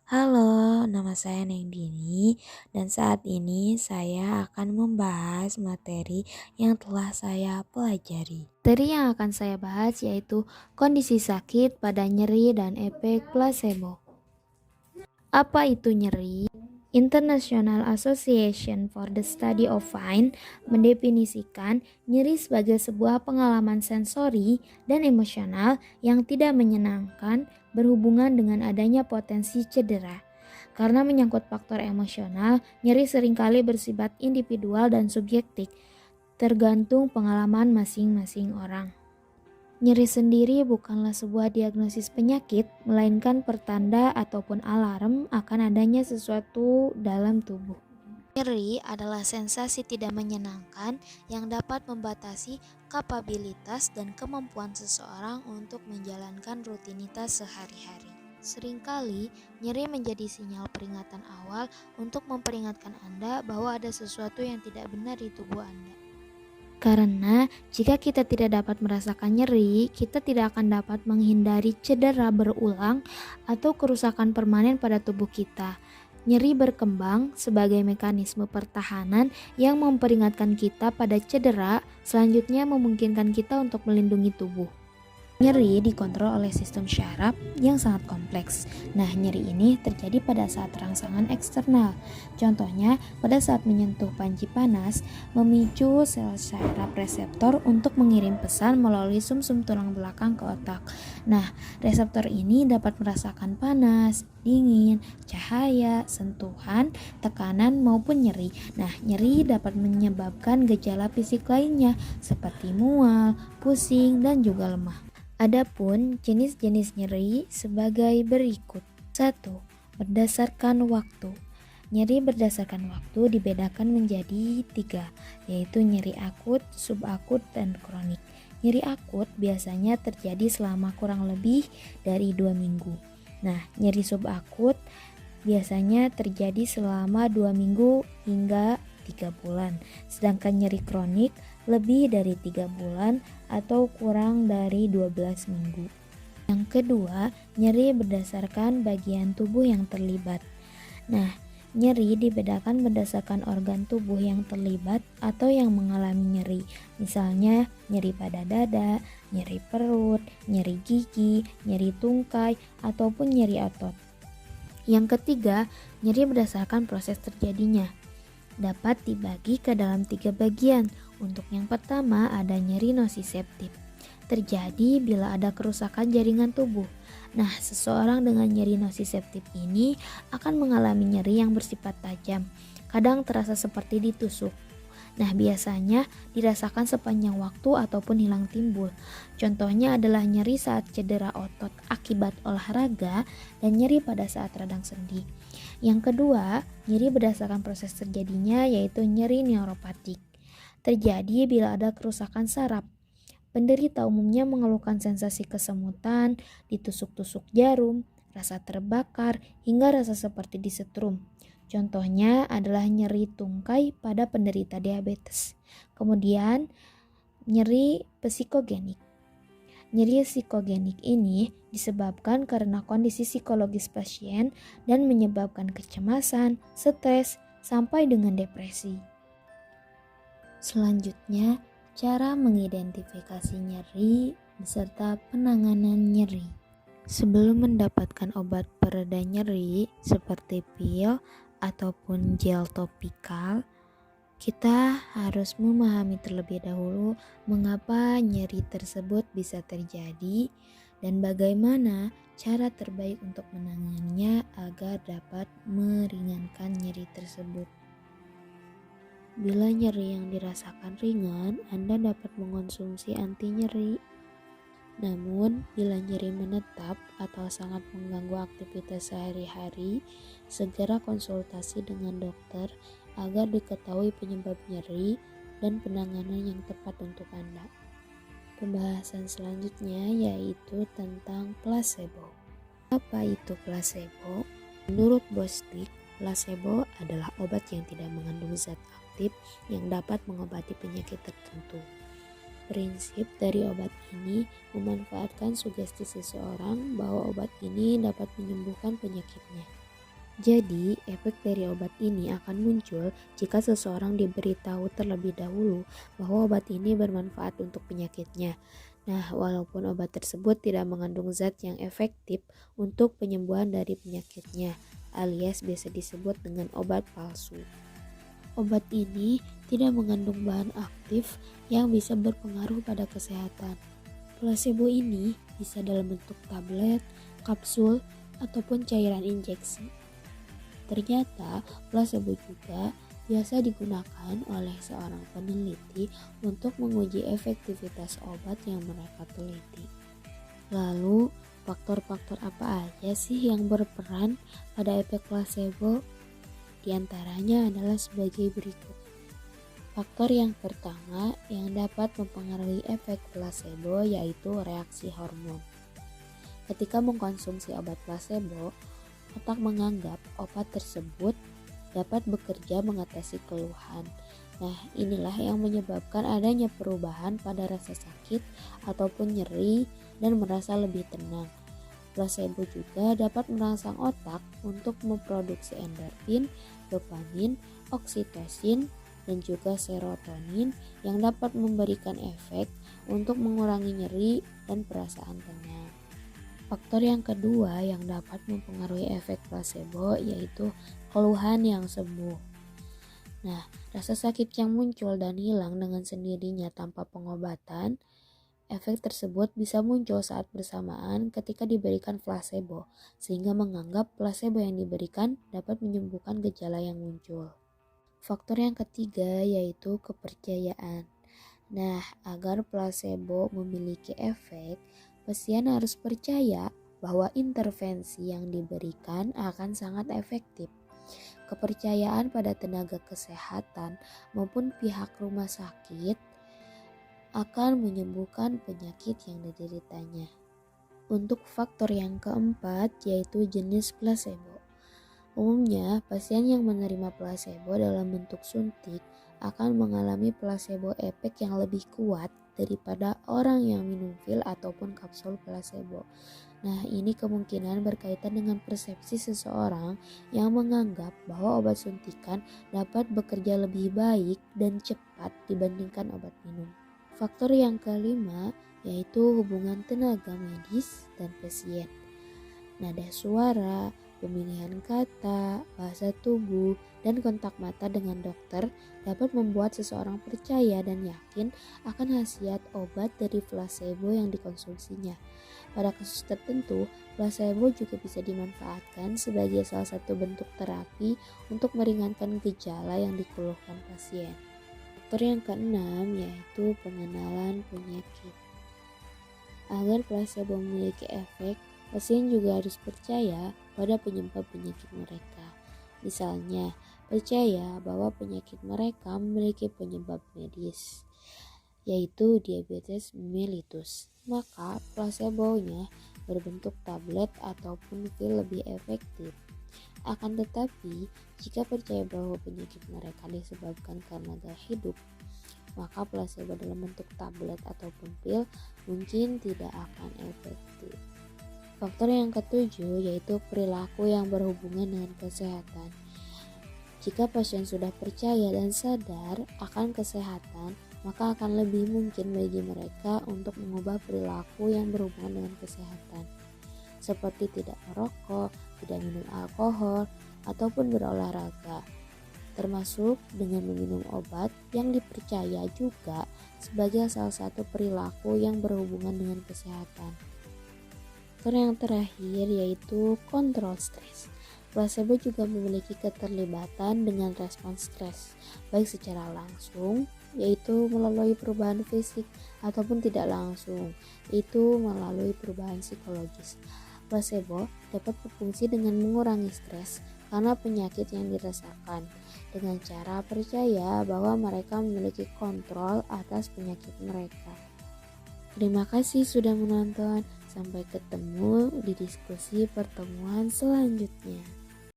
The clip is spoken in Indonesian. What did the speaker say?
Halo, nama saya Nengdini dan saat ini saya akan membahas materi yang telah saya pelajari. Materi yang akan saya bahas yaitu kondisi sakit pada nyeri dan efek placebo. Apa itu nyeri? International Association for the Study of Pain mendefinisikan nyeri sebagai sebuah pengalaman sensori dan emosional yang tidak menyenangkan berhubungan dengan adanya potensi cedera. Karena menyangkut faktor emosional, nyeri seringkali bersifat individual dan subjektif, tergantung pengalaman masing-masing orang. Nyeri sendiri bukanlah sebuah diagnosis penyakit, melainkan pertanda ataupun alarm akan adanya sesuatu dalam tubuh. Nyeri adalah sensasi tidak menyenangkan yang dapat membatasi kapabilitas dan kemampuan seseorang untuk menjalankan rutinitas sehari-hari. Seringkali, nyeri menjadi sinyal peringatan awal untuk memperingatkan Anda bahwa ada sesuatu yang tidak benar di tubuh Anda. Karena jika kita tidak dapat merasakan nyeri, kita tidak akan dapat menghindari cedera berulang atau kerusakan permanen pada tubuh kita. Nyeri berkembang sebagai mekanisme pertahanan yang memperingatkan kita pada cedera, selanjutnya memungkinkan kita untuk melindungi tubuh. Nyeri dikontrol oleh sistem syaraf yang sangat kompleks. Nah, nyeri ini terjadi pada saat rangsangan eksternal. Contohnya, pada saat menyentuh panci panas, memicu sel syaraf reseptor untuk mengirim pesan melalui sumsum tulang belakang ke otak. Nah, reseptor ini dapat merasakan panas, dingin, cahaya, sentuhan, tekanan maupun nyeri. Nah, nyeri dapat menyebabkan gejala fisik lainnya seperti mual, pusing, dan juga lemah. Adapun jenis-jenis nyeri sebagai berikut. 1. Berdasarkan waktu. Nyeri berdasarkan waktu dibedakan menjadi 3, yaitu nyeri akut, subakut, dan kronik. Nyeri akut biasanya terjadi selama kurang lebih dari 2 minggu. Nah, nyeri subakut biasanya terjadi selama 2 minggu hingga 3 bulan. Sedangkan nyeri kronik lebih dari 3 bulan atau kurang dari 12 minggu. Yang kedua, nyeri berdasarkan bagian tubuh yang terlibat. Nah, nyeri dibedakan berdasarkan organ tubuh yang terlibat atau yang mengalami nyeri. Misalnya, nyeri pada dada, nyeri perut, nyeri gigi, nyeri tungkai, ataupun nyeri otot. Yang ketiga, nyeri berdasarkan proses terjadinya. Dapat dibagi ke dalam 3 bagian. Untuk yang pertama ada nyeri nosiseptif. Terjadi bila ada kerusakan jaringan tubuh. Nah, seseorang dengan nyeri nosiseptif ini akan mengalami nyeri yang bersifat tajam. Kadang terasa seperti ditusuk. Nah, biasanya dirasakan sepanjang waktu ataupun hilang timbul. Contohnya adalah nyeri saat cedera otot akibat olahraga dan nyeri pada saat radang sendi. Yang kedua, nyeri berdasarkan proses terjadinya yaitu nyeri neuropatik. Terjadi bila ada kerusakan saraf. Penderita umumnya mengeluhkan sensasi kesemutan, ditusuk-tusuk jarum, rasa terbakar, hingga rasa seperti disetrum. Contohnya adalah nyeri tungkai pada penderita diabetes. Kemudian, nyeri psikogenik. Nyeri psikogenik ini disebabkan karena kondisi psikologis pasien dan menyebabkan kecemasan, stres, sampai dengan depresi. Selanjutnya, cara mengidentifikasi nyeri beserta penanganan nyeri. Sebelum mendapatkan obat pereda nyeri seperti pil ataupun gel topikal, kita harus memahami terlebih dahulu mengapa nyeri tersebut bisa terjadi dan bagaimana cara terbaik untuk menanganinya agar dapat meringankan nyeri tersebut. Bila nyeri yang dirasakan ringan, Anda dapat mengonsumsi anti nyeri. Namun, bila nyeri menetap atau sangat mengganggu aktivitas sehari-hari, segera konsultasi dengan dokter agar diketahui penyebab nyeri dan penanganan yang tepat untuk Anda. Pembahasan selanjutnya yaitu tentang placebo. Apa itu placebo? Menurut Bostic, placebo adalah obat yang tidak mengandung zat aktif yang dapat mengobati penyakit tertentu. Prinsip dari obat ini memanfaatkan sugesti seseorang bahwa obat ini dapat menyembuhkan penyakitnya. Jadi, efek dari obat ini akan muncul jika seseorang diberitahu terlebih dahulu bahwa obat ini bermanfaat untuk penyakitnya. Nah, walaupun obat tersebut tidak mengandung zat yang efektif untuk penyembuhan dari penyakitnya, alias biasa disebut dengan obat palsu. Obat ini tidak mengandung bahan aktif yang bisa berpengaruh pada kesehatan. Placebo ini bisa dalam bentuk tablet, kapsul, ataupun cairan injeksi. Ternyata placebo juga biasa digunakan oleh seorang peneliti untuk menguji efektivitas obat yang mereka teliti. Lalu, faktor-faktor apa aja sih yang berperan pada efek placebo? Di antaranya adalah sebagai berikut. Faktor yang pertama yang dapat mempengaruhi efek placebo yaitu reaksi hormon. Ketika mengkonsumsi obat placebo, otak menganggap obat tersebut dapat bekerja mengatasi keluhan. Nah, inilah yang menyebabkan adanya perubahan pada rasa sakit ataupun nyeri dan merasa lebih tenang. Placebo juga dapat merangsang otak untuk memproduksi endorfin, dopamin, oksitosin, dan juga serotonin yang dapat memberikan efek untuk mengurangi nyeri dan perasaan tenang. Faktor yang kedua yang dapat mempengaruhi efek placebo yaitu keluhan yang sembuh. Nah, rasa sakit yang muncul dan hilang dengan sendirinya tanpa pengobatan, efek tersebut bisa muncul saat bersamaan ketika diberikan placebo, sehingga menganggap placebo yang diberikan dapat menyembuhkan gejala yang muncul. Faktor yang ketiga yaitu kepercayaan. Nah, agar placebo memiliki efek, pasien harus percaya bahwa intervensi yang diberikan akan sangat efektif. Kepercayaan pada tenaga kesehatan maupun pihak rumah sakit akan menyembuhkan penyakit yang dideritanya. Untuk faktor yang keempat yaitu jenis placebo. Umumnya, pasien yang menerima placebo dalam bentuk suntik akan mengalami placebo efek yang lebih kuat daripada orang yang minum pil ataupun kapsul placebo. Nah, ini kemungkinan berkaitan dengan persepsi seseorang yang menganggap bahwa obat suntikan dapat bekerja lebih baik dan cepat dibandingkan obat minum. Faktor yang kelima yaitu hubungan tenaga medis dan pasien. Nada suara, pemilihan kata, bahasa tubuh, dan kontak mata dengan dokter dapat membuat seseorang percaya dan yakin akan khasiat obat dari placebo yang dikonsumsinya. Pada kasus tertentu, placebo juga bisa dimanfaatkan sebagai salah satu bentuk terapi untuk meringankan gejala yang dikeluhkan pasien. Faktor yang keenam yaitu pengenalan penyakit. Agar placebo memiliki efek, pasien juga harus percaya pada penyebab penyakit mereka. Misalnya, percaya bahwa penyakit mereka memiliki penyebab medis, yaitu diabetes mellitus. Maka placebo-nya berbentuk tablet ataupun pil lebih efektif. Akan tetapi, jika percaya bahwa penyakit mereka disebabkan karena gaya hidup, maka placebo dalam bentuk tablet ataupun pil mungkin tidak akan efektif. Faktor yang ketujuh yaitu perilaku yang berhubungan dengan kesehatan. Jika pasien sudah percaya dan sadar akan kesehatan, maka akan lebih mungkin bagi mereka untuk mengubah perilaku yang berhubungan dengan kesehatan, seperti tidak merokok, tidak minum alkohol, ataupun berolahraga, termasuk dengan meminum obat yang dipercaya juga sebagai salah satu perilaku yang berhubungan dengan kesehatan. Faktor yang terakhir yaitu kontrol stres. Placebo juga memiliki keterlibatan dengan respons stres, baik secara langsung, yaitu melalui perubahan fisik, ataupun tidak langsung, yaitu melalui perubahan psikologis. Placebo dapat berfungsi dengan mengurangi stres karena penyakit yang dirasakan, dengan cara percaya bahwa mereka memiliki kontrol atas penyakit mereka. Terima kasih sudah menonton. Sampai ketemu di diskusi pertemuan selanjutnya.